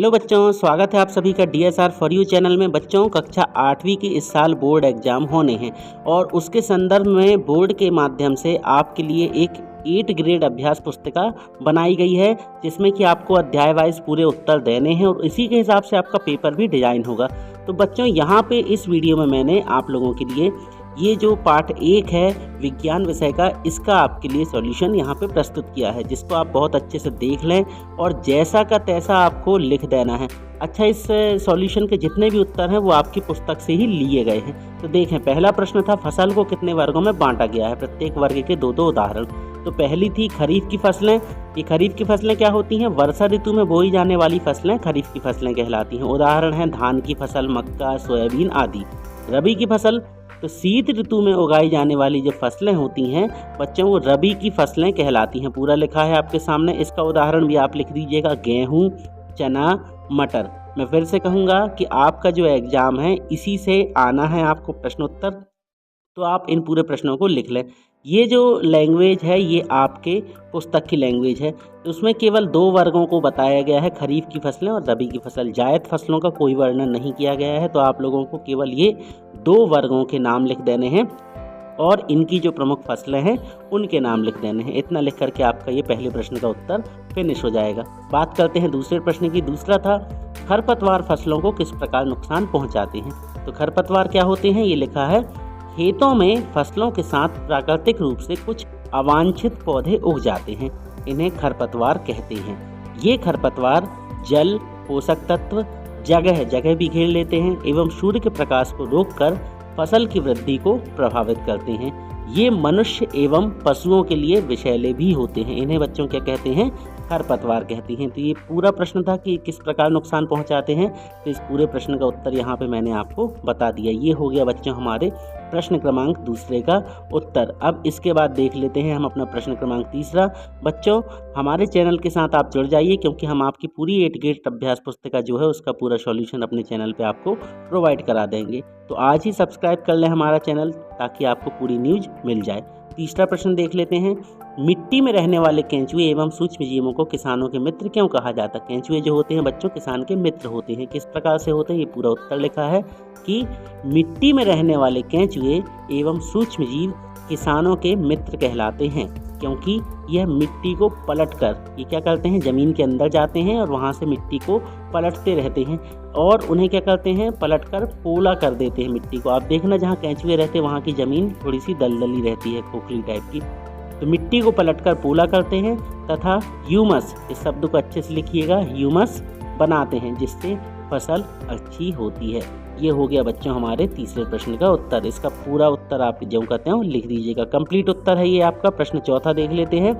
Hello बच्चों, स्वागत है आप सभी का DSR फॉर यू चैनल में। बच्चों, कक्षा 8वीं के इस साल बोर्ड एग्जाम होने हैं और उसके संदर्भ में बोर्ड के माध्यम से आपके लिए एक 8 ग्रेड अभ्यास पुस्तिका बनाई गई है, जिसमें कि आपको अध्याय वाइज पूरे उत्तर देने हैं और इसी के हिसाब से आपका पेपर भी डिजाइन होगा। तो बच्चों, यहाँ पे इस वीडियो में मैंने आप लोगों के लिए ये जो पार्ट 1 है विज्ञान विषय का, इसका आपके लिए सॉल्यूशन यहाँ पे प्रस्तुत किया है, जिसको आप बहुत अच्छे से देख लें और जैसा का तैसा आपको लिख देना है। अच्छा, इस सॉल्यूशन के जितने भी उत्तर हैं वो आपकी पुस्तक से ही लिए गए हैं। तो देखें, पहला प्रश्न था फसल को कितने वर्गों में बांटा गया है, प्रत्येक वर्ग के 2-2 उदाहरण। तो पहली थी खरीफ की फसलें। ये खरीफ की फसलें क्या होती हैं? वर्षा ऋतु में बोई जाने वाली फसलें खरीफ की फसलें कहलाती हैं। उदाहरण हैं धान की फसल, मक्का, सोयाबीन आदि। रबी की फसल, तो शीत ऋतु में उगाई जाने वाली जो फसलें होती हैं बच्चों, वो रबी की फसलें कहलाती हैं। पूरा लिखा है आपके सामने, इसका उदाहरण भी आप लिख दीजिएगा, गेहूं, चना, मटर। मैं फिर से कहूँगा कि आपका जो एग्ज़ाम है इसी से आना है आपको प्रश्नोत्तर, तो आप इन पूरे प्रश्नों को लिख लें। ये जो लैंग्वेज है ये आपके पुस्तक की लैंग्वेज है, तो उसमें केवल 2 वर्गों को बताया गया है, खरीफ की फसलें और रबी की फसल। जायद फसलों का कोई वर्णन नहीं किया गया है, तो आप लोगों को केवल ये 2 वर्गों के नाम लिख देने हैं और इनकी जो प्रमुख फसलें हैं उनके नाम लिख देने हैं। इतना लिख करके आपका ये पहले प्रश्न का उत्तर फिनिश हो जाएगा। बात करते हैं दूसरे प्रश्न की। दूसरा था खरपतवार फसलों को किस प्रकार नुकसान पहुँचाते हैं। तो खरपतवार क्या होते हैं, ये लिखा है, खेतों में फसलों के साथ प्राकृतिक रूप से कुछ अवांछित पौधे उग जाते हैं, इन्हें खरपतवार कहते हैं। ये खरपतवार जल, पोषक तत्व जगह जगह भी घेर लेते हैं एवं सूर्य के प्रकाश को रोककर फसल की वृद्धि को प्रभावित करते हैं। ये मनुष्य एवं पशुओं के लिए विषैले भी होते हैं, इन्हें बच्चों क्या कहते हैं? खरपतवार कहते हैं। तो ये पूरा प्रश्न था कि किस प्रकार नुकसान पहुंचाते हैं, तो इस पूरे प्रश्न का उत्तर यहाँ पे मैंने आपको बता दिया। ये हो गया बच्चों हमारे प्रश्न क्रमांक 2 का उत्तर। अब इसके बाद देख लेते हैं हम अपना प्रश्न क्रमांक 3। बच्चों, हमारे चैनल के साथ आप जुड़ जाइए, क्योंकि हम आपकी पूरी 8 ग्रेड अभ्यास पुस्तिका जो है उसका पूरा सॉल्यूशन अपने चैनल पे आपको प्रोवाइड करा देंगे। तो आज ही सब्सक्राइब कर लें हमारा चैनल, ताकि आपको पूरी न्यूज मिल जाए। तीसरा प्रश्न देख लेते हैं, मिट्टी में रहने वाले केंचुए एवं सूक्ष्म जीवों को किसानों के मित्र क्यों कहा जाता है। केंचुए जो होते हैं बच्चों किसान के मित्र होते हैं। किस प्रकार से होते हैं, ये पूरा उत्तर लिखा है कि मिट्टी में रहने वाले केंचुए एवं सूक्ष्म जीव किसानों के मित्र कहलाते हैं, क्योंकि यह मिट्टी को पलटकर ये क्या करते हैं, ज़मीन के अंदर जाते हैं और वहाँ से मिट्टी को पलटते रहते हैं और उन्हें क्या करते हैं, पलटकर पोला कर देते हैं मिट्टी को। आप देखना, जहाँ केंचुए रहते हैं वहाँ की ज़मीन थोड़ी सी दलदली रहती है, खोखली टाइप की, तो मिट्टी को पलटकर पोला करते हैं तथा ह्यूमस, इस शब्द को अच्छे से लिखिएगा, ह्यूमस बनाते हैं, जिससे फसल अच्छी होती है। ये हो गया बच्चों हमारे तीसरे प्रश्न का उत्तर। इसका पूरा उत्तर आप जो कहते हैं लिख दीजिएगा, कंप्लीट उत्तर है ये आपका। प्रश्न चौथा देख लेते हैं,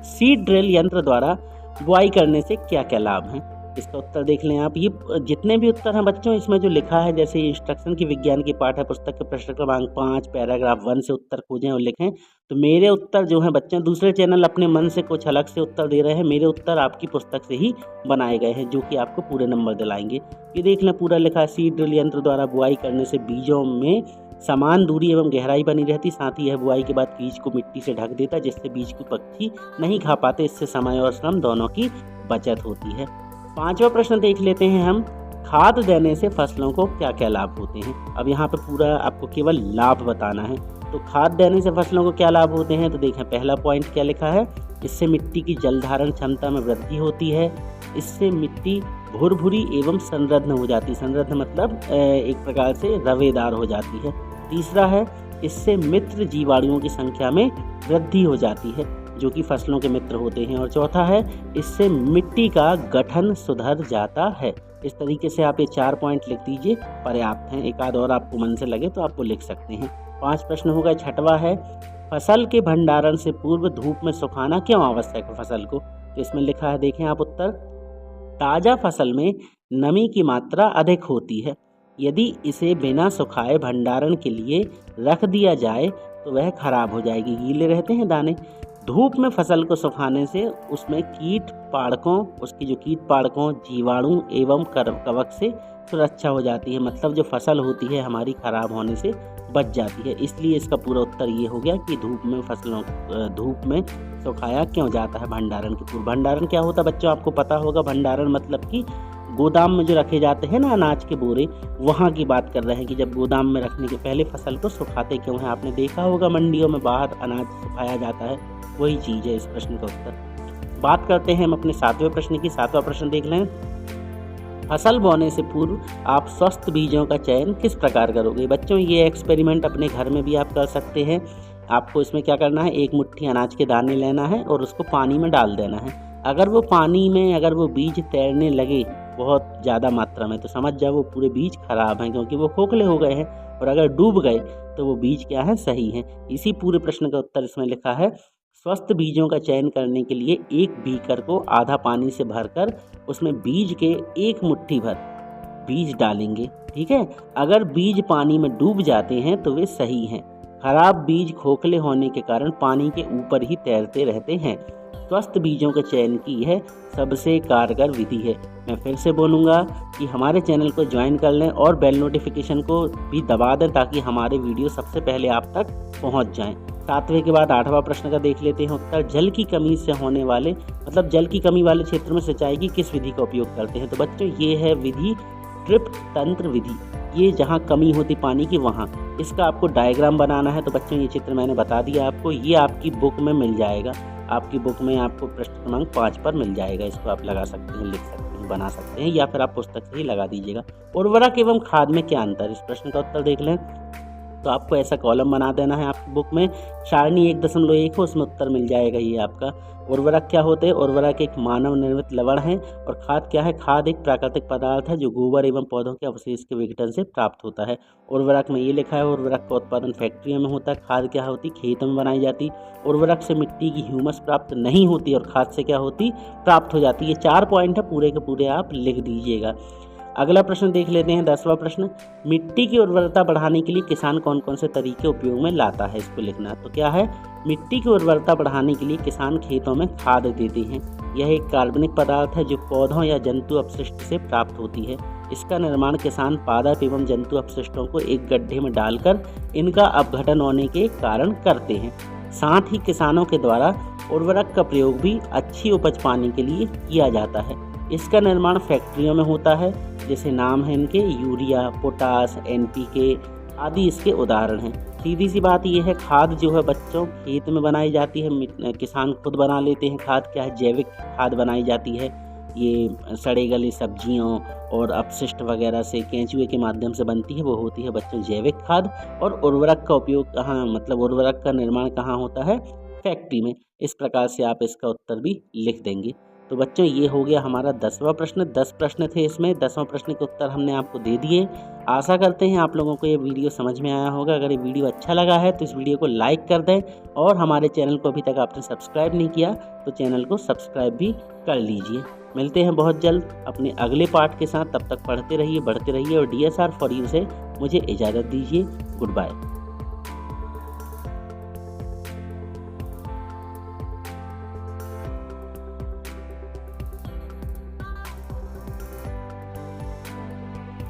सीड ड्रिल यंत्र द्वारा बुआई करने से क्या क्या लाभ हैं। इसका उत्तर देख लें आप। ये जितने भी उत्तर हैं बच्चों, इसमें जो लिखा है, जैसे इंस्ट्रक्शन की विज्ञान की पाठ्य पुस्तक के प्रश्न क्रमांक 5 पैराग्राफ 1 से उत्तर खोजें और लिखें। तो मेरे उत्तर जो हैं बच्चों, दूसरे चैनल अपने मन से कुछ अलग से उत्तर दे रहे हैं, मेरे उत्तर आपकी पुस्तक से ही बनाए गए हैं, जो कि आपको पूरे नंबर दिलाएंगे। ये देख लें, पूरा लिखा है, सीड ड्रिल यंत्र द्वारा बुआई करने से बीजों में समान दूरी एवं गहराई बनी रहती, साथ ही यह बुआई के बाद बीज को मिट्टी से ढक देता, जिससे बीज को पक्षी नहीं खा पाते। इससे समय और श्रम दोनों की बचत होती है। 5वां प्रश्न देख लेते हैं हम, खाद देने से फसलों को क्या क्या लाभ होते हैं। अब यहाँ पे पूरा आपको केवल लाभ बताना है। तो खाद देने से फसलों को क्या लाभ होते हैं, तो देखें पहला पॉइंट क्या लिखा है, इससे मिट्टी की जल धारण क्षमता में वृद्धि होती है। इससे मिट्टी भुरभुरी एवं समृद्ध हो जाती है। समृद्ध मतलब एक प्रकार से रवेदार हो जाती है। तीसरा है, इससे मित्र जीवाणुओं की संख्या में वृद्धि हो जाती है, जो कि फसलों के मित्र होते हैं। और चौथा है, इससे मिट्टी का गठन सुधर जाता है। इस तरीके से आप ये 4 पॉइंट लिख दीजिए, पर्याप्त हैं। एक आध और आपको मन से लगे तो आपको लिख सकते हैं। 5 प्रश्न होगा। 6वां है, फसल के भंडारण से पूर्व धूप में सुखाना क्यों आवश्यक है फसल को। तो इसमें लिखा है, देखें आप उत्तर, ताज़ा फसल में नमी की मात्रा अधिक होती है। यदि इसे बिना सुखाए भंडारण के लिए रख दिया जाए तो वह खराब हो जाएगी, गीले रहते हैं दाने। धूप में फसल को सुखाने से उसमें कीट पाड़कों, उसकी जो कीट पाड़कों, जीवाणु एवं कवक से सुरक्षा हो जाती है। मतलब जो फसल होती है हमारी खराब होने से बच जाती है। इसलिए इसका पूरा उत्तर ये हो गया कि धूप में सुखाया क्यों जाता है भंडारण के पूर्व। भंडारण क्या होता है बच्चों, आपको पता होगा। भंडारण मतलब कि गोदाम में जो रखे जाते हैं ना अनाज के बोरे, वहाँ की बात कर रहे हैं कि जब गोदाम में रखने के पहले फसल को सुखाते क्यों हैं। आपने देखा होगा मंडियों में बाहर अनाज सुखाया जाता है, वही चीज़ है इस प्रश्न का उत्तर। बात करते हैं हम अपने 7वें प्रश्न की। 7वां प्रश्न देख लें। फसल बोने से पूर्व आप स्वस्थ बीजों का चयन किस प्रकार करोगे। बच्चों ये एक्सपेरिमेंट अपने घर में भी आप कर सकते हैं। आपको इसमें क्या करना है, एक मुट्ठी अनाज के दाने लेना है और उसको पानी में डाल देना है। अगर वो पानी में अगर वो बीज तैरने लगे बहुत ज़्यादा मात्रा में, तो समझ जाओ वो पूरे बीज खराब हैं, क्योंकि वो खोखले हो गए हैं। और अगर डूब गए तो वो बीज क्या है, सही है। इसी पूरे प्रश्न का उत्तर इसमें लिखा है। स्वस्थ बीजों का चयन करने के लिए एक बीकर को आधा पानी से भरकर उसमें बीज के एक मुट्ठी भर बीज डालेंगे। ठीक है, अगर बीज पानी में डूब जाते हैं तो वे सही हैं। खराब बीज खोखले होने के कारण पानी के ऊपर ही तैरते रहते हैं। स्वस्थ बीजों के चयन की यह सबसे कारगर विधि है। मैं फिर से बोलूँगा कि हमारे चैनल को ज्वाइन कर लें और बेल नोटिफिकेशन को भी दबा दें, ताकि हमारे वीडियो सबसे पहले आप तक पहुंच जाएं। 7वें के बाद 8वां प्रश्न का देख लेते हैं उत्तर। जल की कमी से होने वाले जल की कमी वाले क्षेत्र में सिंचाई की किस विधि का उपयोग करते हैं। तो बच्चों ये है विधि ड्रिप तंत्र विधि। ये जहाँ कमी होती पानी की वहाँ इसका आपको डायग्राम बनाना है। तो बच्चों ये चित्र मैंने बता दिया आपको, ये आपकी बुक में मिल जाएगा। आपकी बुक में आपको प्रश्न क्रमांक 5 पर मिल जाएगा। इसको आप लगा सकते हैं, लिख सकते हैं, बना सकते हैं, या फिर आप पुस्तक से ही लगा दीजिएगा। उर्वरक एवं खाद में क्या अंतर, इस प्रश्न का उत्तर देख लें। तो आपको ऐसा कॉलम बना देना है आपकी बुक में, सारणी 1.1 हो, उसमें उत्तर मिल जाएगा ये आपका। उर्वरक क्या होते हैं। उर्वरक एक मानव निर्मित लवण है। और खाद क्या है। खाद एक प्राकृतिक पदार्थ है जो गोबर एवं पौधों के अवशेष के विघटन से प्राप्त होता है। उर्वरक में ये लिखा है, उर्वरक का उत्पादन फैक्ट्रियों में होता है। खाद क्या होती, खेतों में बनाई जाती। उर्वरक से मिट्टी की ह्यूमस प्राप्त नहीं होती और खाद से क्या होती, प्राप्त हो जाती। ये 4 पॉइंट है, पूरे के पूरे आप लिख दीजिएगा। अगला प्रश्न देख लेते हैं, 10वां प्रश्न। मिट्टी की उर्वरता बढ़ाने के लिए किसान कौन कौन से तरीके उपयोग में लाता है, इसको लिखना। तो क्या है, मिट्टी की उर्वरता बढ़ाने के लिए किसान खेतों में खाद देते हैं। यह एक कार्बनिक पदार्थ है जो पौधों या जंतु अपशिष्ट से प्राप्त होती है। इसका निर्माण किसान पादप एवं जंतु अपशिष्टों को एक गड्ढे में डालकर इनका अपघटन होने के कारण करते हैं। साथ ही किसानों के द्वारा उर्वरक का प्रयोग भी अच्छी उपज पाने के लिए किया जाता है। इसका निर्माण फैक्ट्रियों में होता है, जैसे नाम है इनके यूरिया, पोटास, NPK आदि इसके उदाहरण हैं। सीधी सी बात यह है, खाद जो है बच्चों खेत में बनाई जाती है, किसान खुद बना लेते हैं। खाद क्या है, जैविक खाद बनाई जाती है। ये सड़े गले सब्जियों और अपशिष्ट वगैरह से केंचुए के माध्यम से बनती है, वो होती है बच्चों जैविक खाद। और उर्वरक का उपयोग कहाँ, उर्वरक का निर्माण कहाँ होता है, फैक्ट्री में। इस प्रकार से आप इसका उत्तर भी लिख देंगे। तो बच्चों ये हो गया हमारा 10वां प्रश्न। 10 प्रश्न थे इसमें, 10वां प्रश्न के उत्तर हमने आपको दे दिए। आशा करते हैं आप लोगों को ये वीडियो समझ में आया होगा। अगर ये वीडियो अच्छा लगा है तो इस वीडियो को लाइक कर दें, और हमारे चैनल को अभी तक आपने सब्सक्राइब नहीं किया तो चैनल को सब्सक्राइब भी कर लीजिए। मिलते हैं बहुत जल्द अपने अगले पार्ट के साथ। तब तक पढ़ते रहिए, बढ़ते रहिए, और DSR फॉर यू से मुझे इजाज़त दीजिए। Good bye.